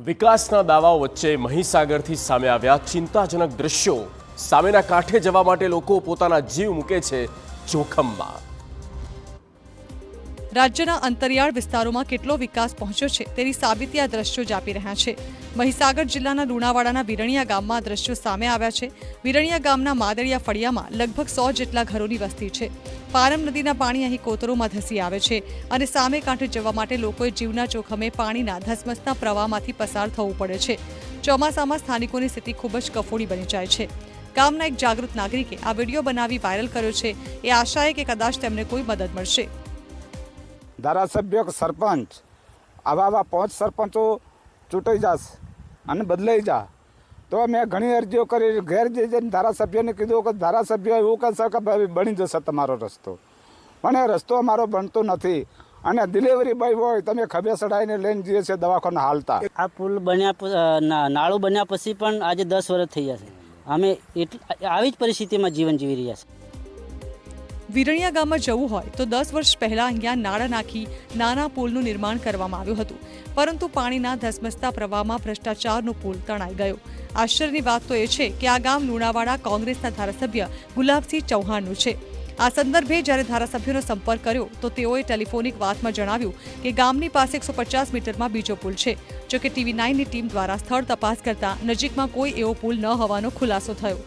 વિકાસના દાવાઓ વચ્ચે મહીસાગરથી સામે આવ્યા ચિંતાજનક દ્રશ્યો। સામેના કાંઠે જવા માટે લોકો પોતાના જીવ મૂકે છે જોખમમાં। રાજ્યના અંતરિયાળ વિસ્તારોમાં કેટલો વિકાસ પહોંચ્યો છે તેની સાબિતી આ દ્રશ્યો જ આપી રહ્યા છે। મહીસાગર જિલ્લાના લુણાવાડાના વિરણિયા ગામમાં આ દ્રશ્યો સામે આવ્યા છે। વિરણિયા ગામના માદળિયા ફળિયામાં લગભગ 100 જેટલા ઘરોની વસ્તી છે। પારમ નદીના પાણી અહીં કોતરોમાં ધસી આવે છે અને સામે કાંઠે જવા માટે લોકોએ જીવના જોખમે પાણીના ધસમસતા પ્રવાહમાંથી પસાર થવું પડે છે। ચોમાસામાં સ્થાનિકોની સ્થિતિ ખૂબ જ કફોડી બની જાય છે। ગામના એક જાગૃત નાગરિકે આ વિડીયો બનાવી વાયરલ કર્યો છે એ આશાએ કે કદાચ તેમને કોઈ મદદ મળશે। ધારાસભ્ય સરપંચ આવા 5 સરપંચો ચૂંટાઈ જશે અને બદલાઈ જા તો મેં ઘણી અરજીઓ કરી। ઘેર જઈને ધારાસભ્યને કીધું કે ધારાસભ્ય એવું કહેશે કે બની જશે તમારો રસ્તો, પણ એ રસ્તો અમારો બનતો નથી। અને ડિલિવરી બોય હોય તમે ખભે ચડાવીને લઈને જઈએ છીએ દવાખાને હાલતા। આ પુલ બન્યા નાળું બન્યા પછી પણ આજે 10 વર્ષ થઈ ગયા છે। અમે આવી જ પરિસ્થિતિમાં જીવન જીવી રહ્યા છીએ। વિરણિયા ગામમાં જવું હોય તો 10 વર્ષ પહેલા અહીંયા નાળા નાખી નાના પુલનું નિર્માણ કરવામાં આવ્યું હતું, પરંતુ પાણીના ધસમસતા પ્રવાહમાં ભ્રષ્ટાચારનો પુલ તણાઈ ગયો। આશ્ચર્યની વાત તો એ છે કે આ ગામ લુણાવાડા કોંગ્રેસના ધારાસભ્ય ગુલાબસિંહ ચૌહાણનું છે। આ સંદર્ભે જ્યારે ધારાસભ્યનો સંપર્ક કર્યો તો તેઓએ ટેલિફોનિક વાતમાં જણાવ્યું કે ગામની પાસે 150 મીટરમાં બીજો પુલ છે। જોકે TV9ની ટીમ દ્વારા સ્થળ તપાસ કરતા નજીકમાં કોઈ એવો પુલ ન હોવાનો ખુલાસો થયો।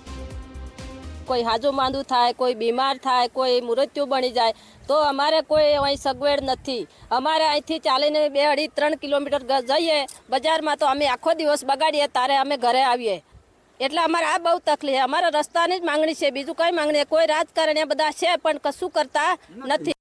કોઈ હાજો માંદું થાય, કોઈ બીમાર થાય, કોઈ મૃત્યુ બની જાય તો અમારે કોઈ અહીં સગવડ નથી। અમારે અહીંથી ચાલીને 2-2.5-3 કિલોમીટર જઈએ બજારમાં તો અમે આખો દિવસ બગાડીએ તારે અમે ઘરે આવીએ। એટલે અમારે આ બહુ તકલીફ છે। અમારા રસ્તાની જ માંગણી છે, બીજું કઈ માંગણી। કોઈ રાજકારણીયા બધા છે પણ કશું કરતા નથી।